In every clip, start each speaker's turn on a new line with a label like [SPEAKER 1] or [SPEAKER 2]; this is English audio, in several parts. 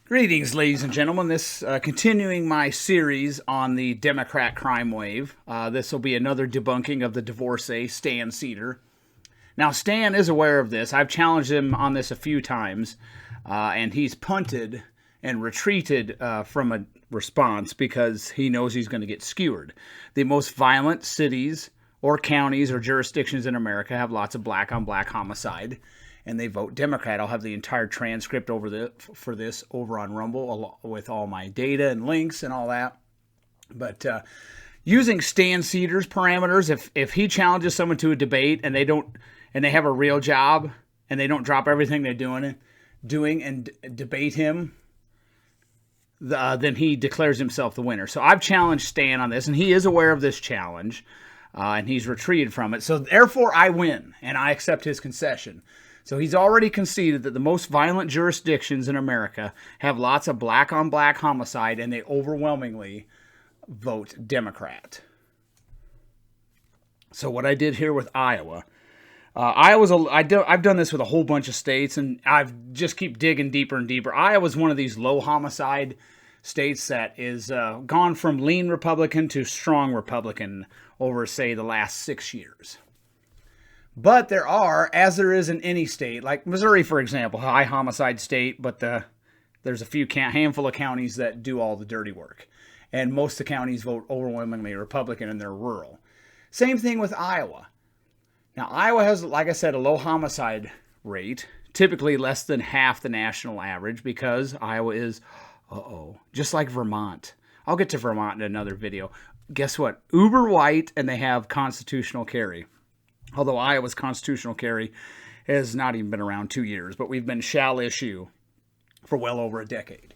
[SPEAKER 1] Greetings, ladies and gentlemen. This continuing my series on the Democrat crime wave. This will be another debunking of the Divorcee Sam Seder. Now, Stan is aware of this. I've challenged him on this a few times, and he's punted and retreated from a response because he knows he's going to get skewered. The most violent cities or counties or jurisdictions in America have lots of black-on-black homicide, and they vote Democrat. I'll have the entire transcript for this over on Rumble with all my data and links and all that. But using Stan Seder's parameters, if he challenges someone to a debate and they have a real job and they don't drop everything they're doing and debate him, then he declares himself the winner. So I've challenged Stan on this, and he is aware of this challenge, and he's retreated from it. So therefore, I win, and I accept his concession. So he's already conceded that the most violent jurisdictions in America have lots of black-on-black homicide, and they overwhelmingly vote Democrat. So what I did here with Iowa, I've done this with a whole bunch of states, and I've just keep digging deeper and deeper. Iowa's one of these low homicide states that is gone from lean Republican to strong Republican over, say, the last 6 years. But there are, as there is in any state, like Missouri, for example, high homicide state, but there's a handful of counties that do all the dirty work. And most of the counties vote overwhelmingly Republican, and they're rural. Same thing with Iowa. Now, Iowa has, like I said, a low homicide rate, typically less than half the national average, because Iowa is, just like Vermont. I'll get to Vermont in another video. Guess what? Uber white, and they have constitutional carry. Although Iowa's constitutional carry has not even been around 2 years, but we've been shall issue for well over a decade.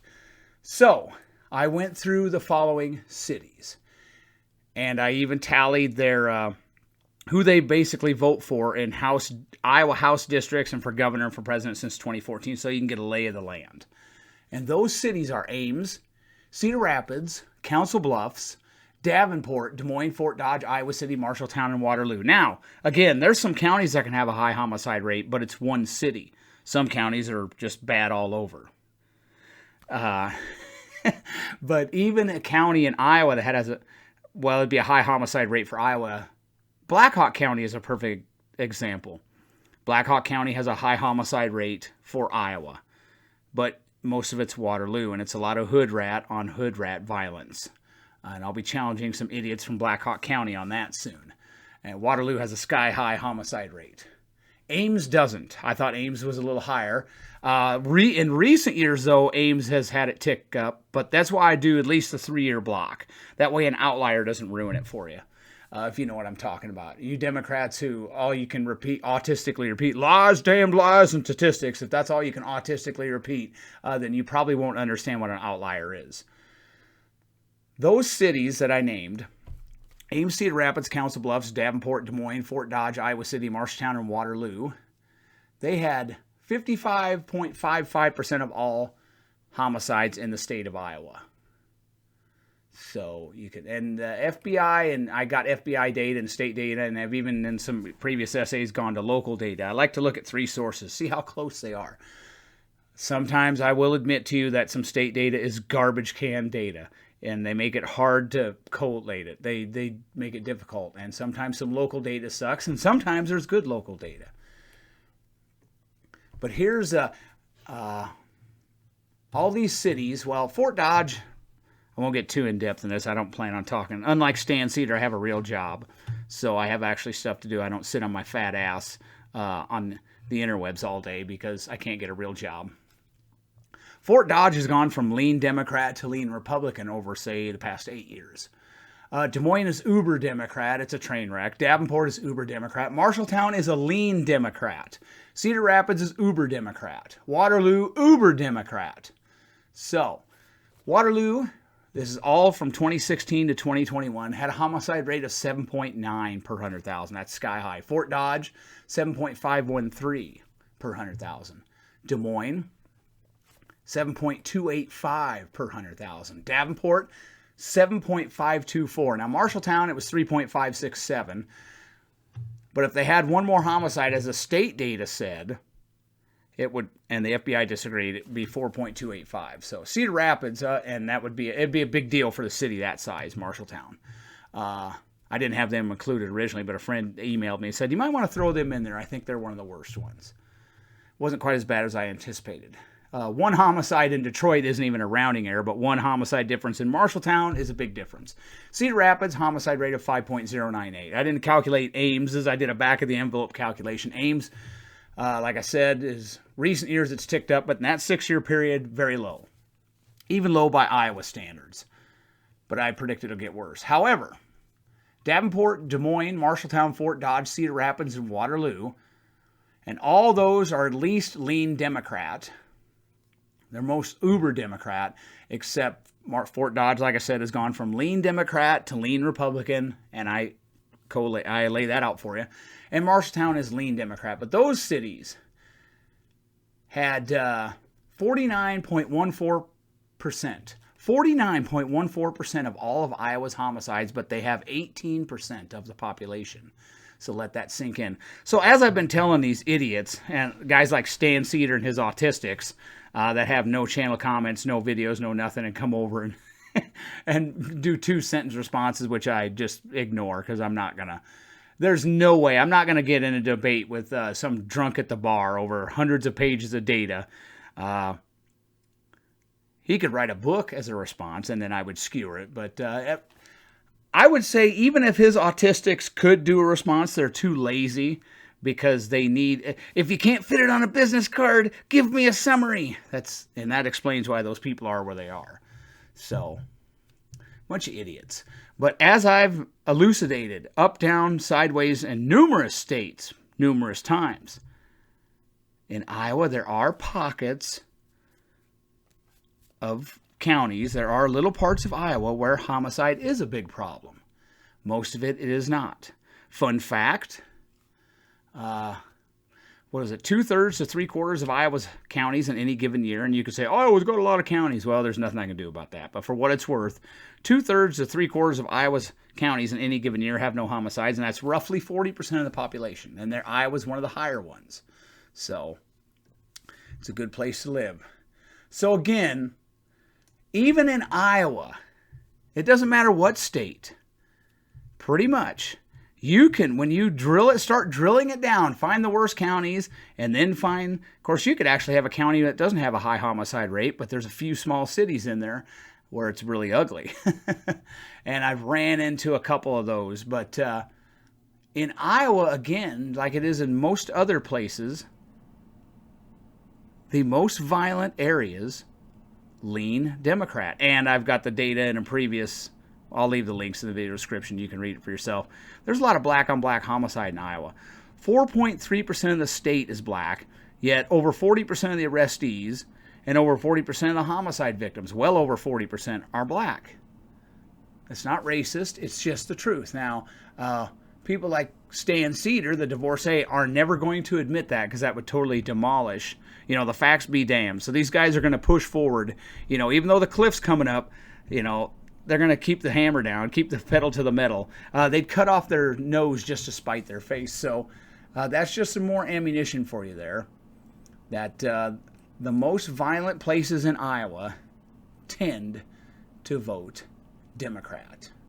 [SPEAKER 1] So I went through the following cities, and I even tallied their who they basically vote for in Iowa House districts and for governor and for president since 2014, so you can get a lay of the land. And those cities are Ames, Cedar Rapids, Council Bluffs, Davenport, Des Moines, Fort Dodge, Iowa City, Marshalltown, and Waterloo. Now, again, there's some counties that can have a high homicide rate, but it's one city. Some counties are just bad all over. But even a county in Iowa that has it'd be a high homicide rate for Iowa. Black Hawk County is a perfect example. Black Hawk County has a high homicide rate for Iowa, but most of it's Waterloo, and it's a lot of hood rat on hood rat violence. And I'll be challenging some idiots from Black Hawk County on that soon. And Waterloo has a sky-high homicide rate. Ames doesn't. I thought Ames was a little higher. In recent years, though, Ames has had it tick up, but that's why I do at least a 3-year block. That way an outlier doesn't ruin it for you, if you know what I'm talking about. You Democrats who all you can autistically repeat, lies, damned lies, and statistics, if that's all you can autistically repeat, then you probably won't understand what an outlier is. Those cities that I named, Ames, Cedar Rapids, Council Bluffs, Davenport, Des Moines, Fort Dodge, Iowa City, Marshalltown, and Waterloo, they had 55.55% of all homicides in the state of Iowa. So you could, and FBI, and I got FBI data and state data, and I've even in some previous essays gone to local data. I like to look at 3 sources, see how close they are. Sometimes I will admit to you that some state data is garbage can data, and they make it hard to collate it. They make it difficult, and sometimes some local data sucks, and sometimes there's good local data. But here's all these cities. Well, Fort Dodge, I won't get too in-depth in this. I don't plan on talking. Unlike Stan Seder, I have a real job, so I have actually stuff to do. I don't sit on my fat ass on the interwebs all day because I can't get a real job. Fort Dodge has gone from lean Democrat to lean Republican over, say, the past 8 years. Des Moines is uber Democrat. It's a train wreck. Davenport is uber Democrat. Marshalltown is a lean Democrat. Cedar Rapids is uber Democrat. Waterloo, uber Democrat. So, Waterloo, this is all from 2016 to 2021, had a homicide rate of 7.9 per 100,000. That's sky high. Fort Dodge, 7.513 per 100,000. Des Moines, 7.285 per 100,000. Davenport, 7.524. Now, Marshalltown, it was 3.567. But if they had one more homicide, as the state data said, it would, and the FBI disagreed, it'd be 4.285. So Cedar Rapids, and it'd be a big deal for the city that size, Marshalltown. I didn't have them included originally, but a friend emailed me and said, you might want to throw them in there. I think they're one of the worst ones. Wasn't quite as bad as I anticipated. One homicide in Detroit isn't even a rounding error, but one homicide difference in Marshalltown is a big difference. Cedar Rapids, homicide rate of 5.098. I didn't calculate Ames as I did a back-of-the-envelope calculation. Ames, like I said, is recent years it's ticked up, but in that 6-year period, very low. Even low by Iowa standards. But I predict it'll get worse. However, Davenport, Des Moines, Marshalltown, Fort Dodge, Cedar Rapids, and Waterloo, and all those are at least lean Democrat. They're most uber Democrat, except Fort Dodge, like I said, has gone from lean Democrat to lean Republican, and I lay that out for you. And Marshalltown is lean Democrat. But those cities had 49.14%. 49.14% of all of Iowa's homicides, but they have 18% of the population. So let that sink in. So as I've been telling these idiots, and guys like Sam Seder and his autistics, that have no channel comments, no videos, no nothing, and come over and and do 2-sentence responses, which I just ignore because I'm not going to. There's no way. I'm not going to get in a debate with some drunk at the bar over hundreds of pages of data. He could write a book as a response, and then I would skewer it. But I would say even if his autistics could do a response, they're too lazy. Because they need, if you can't fit it on a business card, give me a summary. And that explains why those people are where they are. So, bunch of idiots. But as I've elucidated, up, down, sideways, in numerous states, numerous times, in Iowa there are pockets of counties, there are little parts of Iowa where homicide is a big problem. Most of it is not. Fun fact. What is it? 2/3 to 3/4 of Iowa's counties in any given year. And you could say, oh, Iowa's got a lot of counties. Well, there's nothing I can do about that. But for what it's worth, 2/3 to 3/4 of Iowa's counties in any given year have no homicides. And that's roughly 40% of the population. And Iowa's one of the higher ones. So it's a good place to live. So again, even in Iowa, it doesn't matter what state, pretty much. You can, when you drill it, start drilling it down, find the worst counties, and then find, of course, you could actually have a county that doesn't have a high homicide rate, but there's a few small cities in there where it's really ugly. And I've ran into a couple of those. But in Iowa, again, like it is in most other places, the most violent areas lean Democrat. And I've got the data in a previous, I'll leave the links in the video description. You can read it for yourself. There's a lot of black-on-black homicide in Iowa. 4.3% of the state is black, yet over 40% of the arrestees and over 40% of the homicide victims, well over 40%, are black. It's not racist. It's just the truth. Now, people like Sam Seder, the divorcee, are never going to admit that because that would totally demolish, the facts be damned. So these guys are going to push forward, even though the cliff's coming up, they're going to keep the hammer down, keep the pedal to the metal. They'd cut off their nose just to spite their face. So that's just some more ammunition for you there. That the most violent places in Iowa tend to vote Democrat.